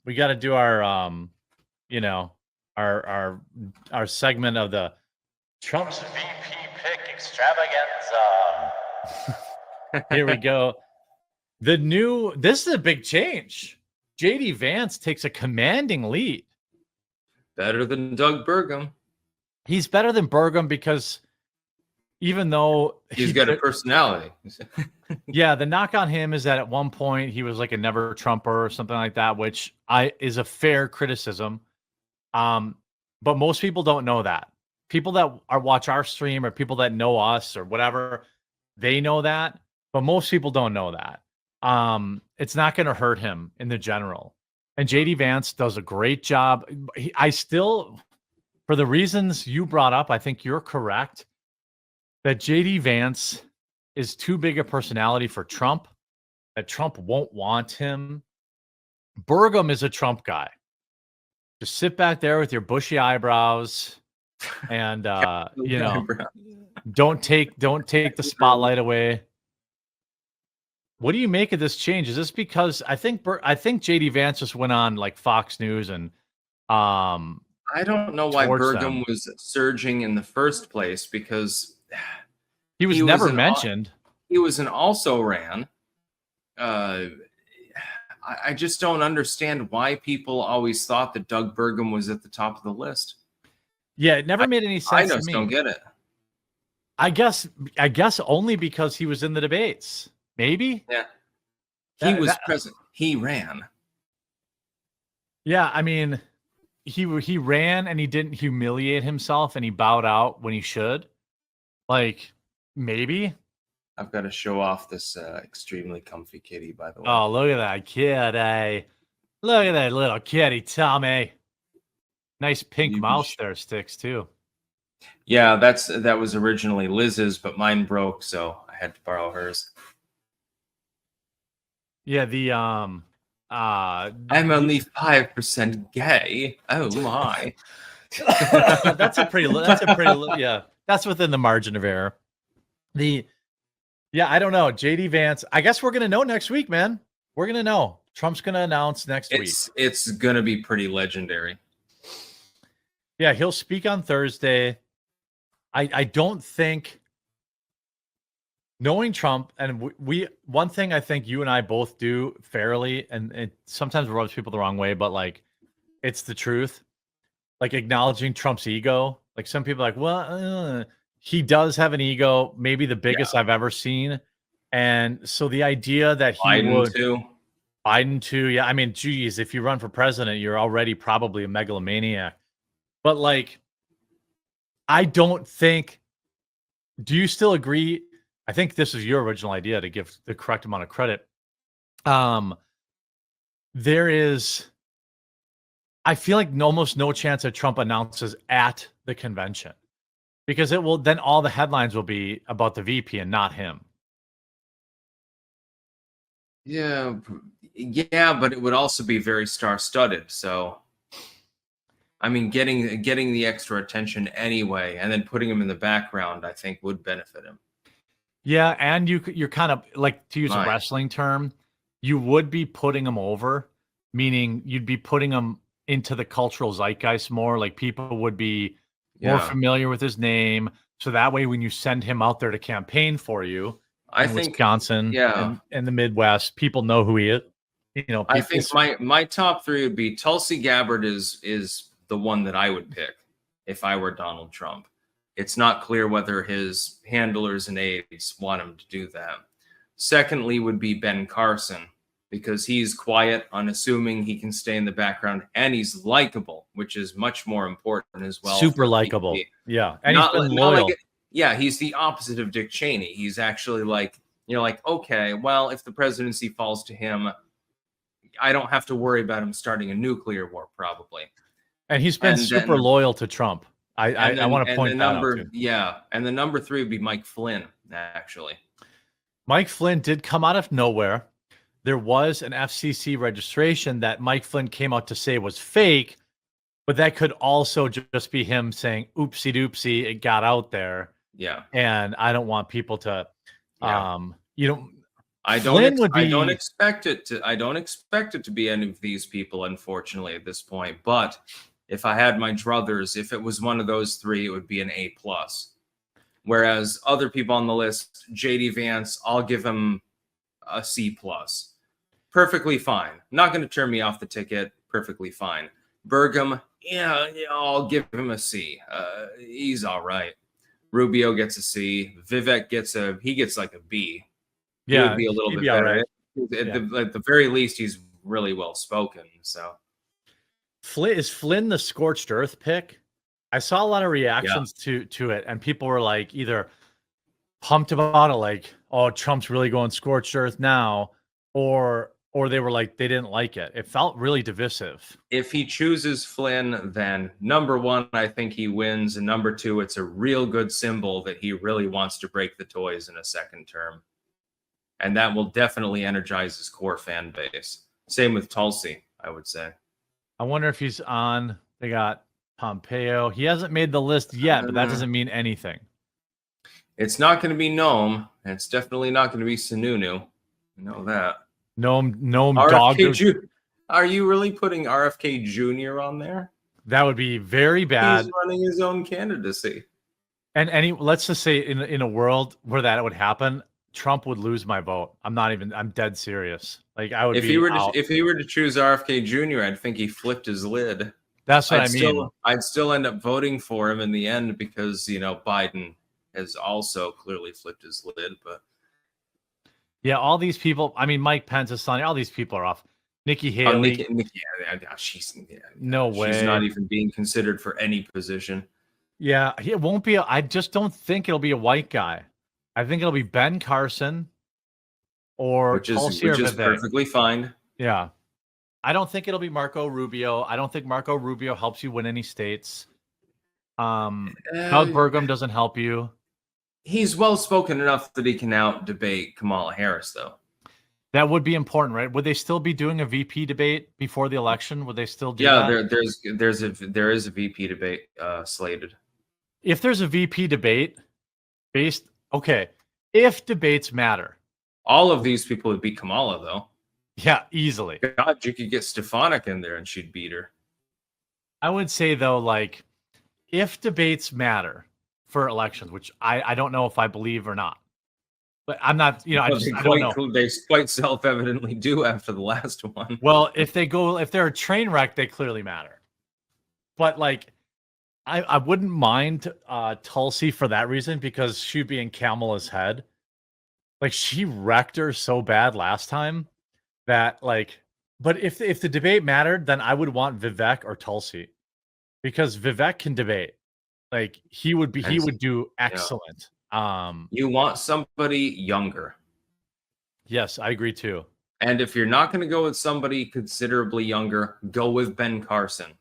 we got to do our you know, our segment of the Trump's VP pick extravaganza. Here we go. This is a big change. JD Vance takes a commanding lead. Better than Doug Burgum. He's better than Burgum because even though he's got a personality. Yeah, the knock on him is that at one point he was like a never Trumper or something like that, which is a fair criticism. But most people don't know that. People that watch our stream or people that know us or whatever, they know that, but most people don't know that. It's not going to hurt him in the general. And JD Vance does a great job. I still, for the reasons you brought up, I think you're correct that JD Vance is too big a personality for Trump, that Trump won't want him. Burgum is a Trump guy. Just sit back there with your bushy eyebrows and you know, don't take the spotlight away. What do you make of this change? Is this because I think JD Vance just went on like Fox News and I don't know why Burgum was surging in the first place, because he was never mentioned. He was an also ran. I just don't understand why people always thought that Doug Burgum was at the top of the list. Yeah, it never made any sense. I just don't get it. I guess only because he was in the debates. Maybe. Yeah. He was present. He ran. Yeah, I mean, he ran and he didn't humiliate himself and he bowed out when he should. Like, maybe. I've got to show off this extremely comfy kitty, by the way. Oh, look at that kitty. Look at that little kitty, Tommy. Nice pink mouse there, Styx, too. Yeah, that was originally Liz's, but mine broke, so I had to borrow hers. Yeah, I'm only 5% gay. Oh my. That's a pretty yeah. That's within the margin of error. Yeah, I don't know. JD Vance, I guess we're going to know next week, man. We're going to know. Trump's going to announce next week. It's going to be pretty legendary. Yeah, he'll speak on Thursday. I don't think, knowing Trump, and we one thing I think you and I both do fairly, and it sometimes rubs people the wrong way, but like, it's the truth. Like acknowledging Trump's ego. Like some people are like, well, he does have an ego, maybe the biggest I've ever seen. And so the idea that Biden too. Yeah. I mean, geez, if you run for president, you're already probably a megalomaniac. But like, I don't think, do you still agree? I think this is your original idea to give the correct amount of credit. There is, I feel like almost no chance that Trump announces at the convention, because it will, then all the headlines will be about the VP and not him. Yeah, but it would also be very star-studded. So, I mean, getting the extra attention anyway, and then putting him in the background, I think would benefit him. Yeah, and you're kind of like, to use a wrestling term, you would be putting him over, meaning you'd be putting him into the cultural zeitgeist more. Like people would be more familiar with his name, so that way when you send him out there to campaign for you, I think Wisconsin, and the Midwest, people know who he is. You know, I think my top three would be Tulsi Gabbard is the one that I would pick if I were Donald Trump. It's not clear whether his handlers and aides want him to do that. Secondly would be Ben Carson, because he's quiet, unassuming, he can stay in the background, and he's likable, which is much more important as well. Super likable. Yeah. And he's been loyal. He's the opposite of Dick Cheney. He's actually like, okay, well, if the presidency falls to him, I don't have to worry about him starting a nuclear war, probably. And he's been super loyal to Trump. I want to point that out too. Yeah, and the number three would be Mike Flynn, actually. Mike Flynn did come out of nowhere. There was an FCC registration that Mike Flynn came out to say was fake, but that could also just be him saying, oopsie doopsie, it got out there. Yeah. And I don't want people to, I Flynn would I don't be expect it to be any of these people, unfortunately, at this point. But if I had my druthers, if it was one of those three, it would be an A+. Whereas other people on the list, JD Vance, I'll give him a C+. Perfectly fine. Not going to turn me off the ticket. Perfectly fine. Burgum, yeah, I'll give him a C. He's all right. Rubio gets a C. Vivek gets like a B. He would be a little he'd bit be all better. right. At the very least, he's really well spoken. So Is Flynn the scorched earth pick? I saw a lot of reactions to it, and people were like either pumped about it, like, "Oh, Trump's really going scorched earth now," or they were like they didn't like it. It felt really divisive. if he chooses Flynn, then number one, I think he wins, and number two, it's a real good symbol that he really wants to break the toys in a second term, and that will definitely energize his core fan base. Same with Tulsi, I would say. I wonder if he's on. They got Pompeo. He hasn't made the list yet, but that doesn't mean anything. It's not going to be Noam, and it's definitely not going to be Sununu. You know that. Noam dog. Are you really putting RFK Jr. on there? That would be very bad. He's running his own candidacy. And let's just say in a world where that would happen, Trump would lose my vote. I'm dead serious. Like I would if he were to choose RFK Jr., I'd think he flipped his lid. That's what I mean. I'd still end up voting for him in the end because, Biden has also clearly flipped his lid. But yeah, all these people, I mean, Mike Pence is Sonny, all these people are off. Nikki Haley. No way. She's not even being considered for any position. Yeah, it won't be. I just don't think it'll be a white guy. I think it'll be Ben Carson which is perfectly fine. Yeah. I don't think it'll be Marco Rubio. I don't think Marco Rubio helps you win any states. Doug Burgum doesn't help you. He's well spoken enough that he can out debate Kamala Harris, though. That would be important, right? Would they still be doing a VP debate before the election? Would they still do that? Yeah, there is a VP debate slated. If there's a VP debate if debates matter. All of these people would beat Kamala, though. Yeah, easily. God, you could get Stefanik in there and she'd beat her. I would say, though, like, if debates matter for elections, which I don't know if I believe or not, but I'm not, I don't know. They quite self-evidently do after the last one. Well, if they're a train wreck, they clearly matter. But, like, I wouldn't mind Tulsi for that reason because she'd be in Kamala's head. Like, she wrecked her so bad last time that, like, but if the debate mattered, then I would want Vivek or Tulsi because Vivek can debate. Like, he would do excellent. Yeah. You want somebody younger. Yes, I agree too. And if you're not going to go with somebody considerably younger, go with Ben Carson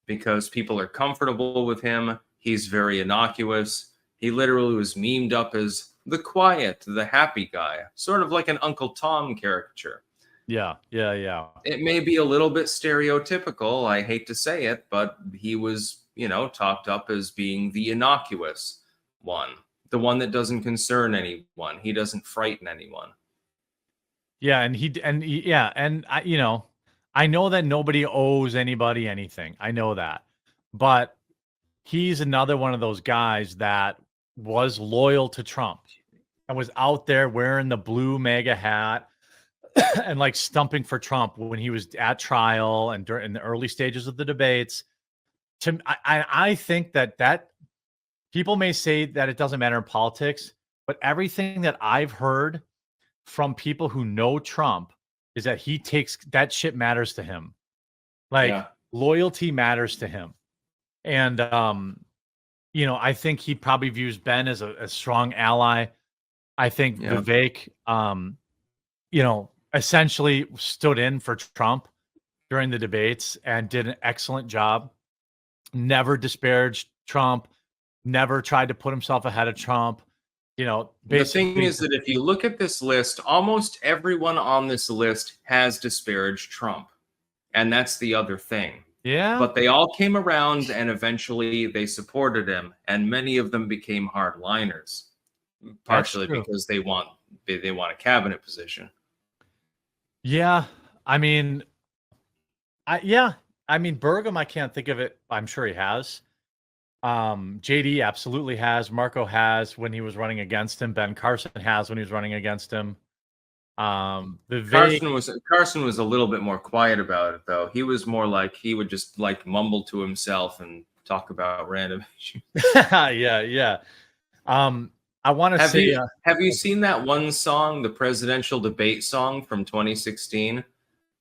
because people are comfortable with him. He's very innocuous. He literally was memed up as the quiet, the happy guy, sort of like an Uncle Tom caricature. Yeah. It may be a little bit stereotypical. I hate to say it, but he was, talked up as being the innocuous one, the one that doesn't concern anyone. He doesn't frighten anyone. Yeah, and I know that nobody owes anybody anything. I know that. But he's another one of those guys that was loyal to Trump and was out there wearing the blue MAGA hat and like stumping for Trump when he was at trial and in the early stages of the debates. I think that people may say that it doesn't matter in politics, but everything that I've heard from people who know Trump is that he takes that shit matters to him. Like loyalty matters to him. And, I think he probably views Ben as a strong ally. I think Vivek, essentially stood in for Trump during the debates and did an excellent job. Never disparaged Trump, never tried to put himself ahead of Trump. The thing is that if you look at this list, almost everyone on this list has disparaged Trump. And that's the other thing. Yeah. But they all came around and eventually they supported him. And many of them became hardliners, partially because they want they want a cabinet position. Yeah, I mean, I mean Burgum. I can't think of it. I'm sure he has. JD absolutely has. Marco has when he was running against him. Ben Carson has when he was running against him. Carson was a little bit more quiet about it, though. He was more like he would just like mumble to himself and talk about random issues. yeah. I want to say, have you seen that one song, the presidential debate song from 2016,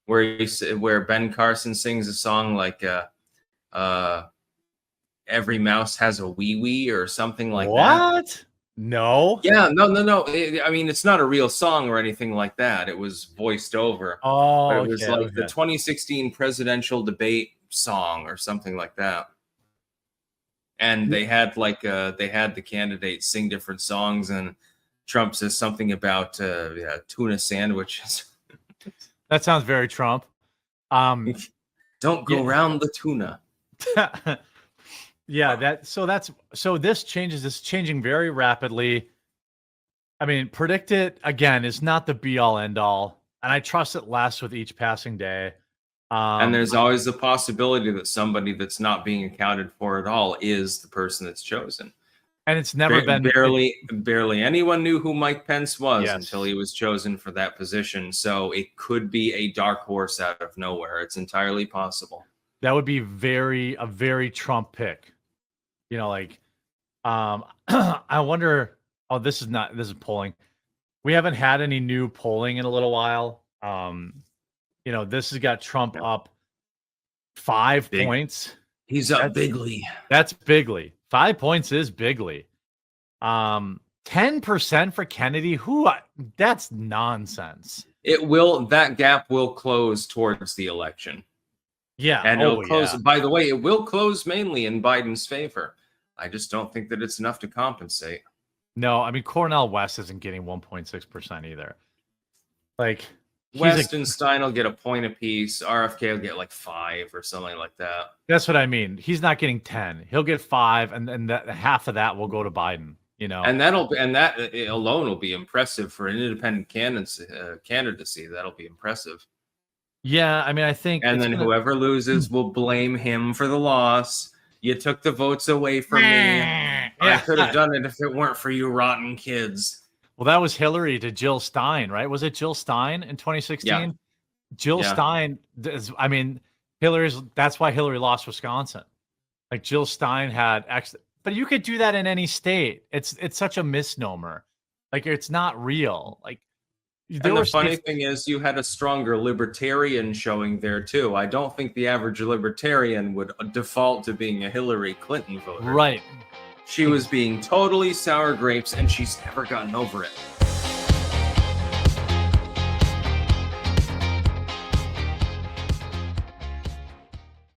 where Ben Carson sings a song like "Every Mouse Has a Wee Wee" or something like that? What? No. Yeah, no. I mean, it's not a real song or anything like that. It was voiced over. Oh, but it was the 2016 presidential debate song or something like that. And they had the candidates sing different songs, and Trump says something about tuna sandwiches. That sounds very Trump. Don't go around the tuna. Yeah, this changes. This is changing very rapidly. I mean, predict it again is not the be all end all, and I trust it less with each passing day. And there's always the possibility that somebody that's not being accounted for at all is the person that's chosen. And it's never been barely anyone knew who Mike Pence was until he was chosen for that position. So it could be a dark horse out of nowhere. It's entirely possible. That would be a very Trump pick. You know, like, I wonder. Oh, this is polling. We haven't had any new polling in a little while. You know, this has got Trump up 5 points. He's up bigly. That's bigly. 5 points is bigly. 10% for Kennedy. That's nonsense. That gap will close towards the election. Yeah. And it'll close. Yeah. By the way, it will close mainly in Biden's favor. I just don't think that it's enough to compensate. No, I mean, Cornel West isn't getting 1.6% either. Like, West and Stein will get a point apiece. RFK will get like 5 or something like that. That's what I mean. He's not getting 10. He'll get 5, and that half of that will go to Biden. You know, and that alone will be impressive for an independent candidacy. That'll be impressive. Yeah, I mean, I think, and then whoever loses will blame him for the loss. You took the votes away from me. I could have done it if it weren't for you rotten kids. Well, that was Hillary to Jill Stein, right? Was it Jill Stein in 2016? Yeah. Jill Stein, I mean, that's why Hillary lost Wisconsin. Like, Jill Stein had but you could do that in any state. It's such a misnomer. Like, it's not real. Like, and the funny thing is, you had a stronger libertarian showing there too. I don't think the average libertarian would default to being a Hillary Clinton voter. Right. She was being totally sour grapes, and she's never gotten over it.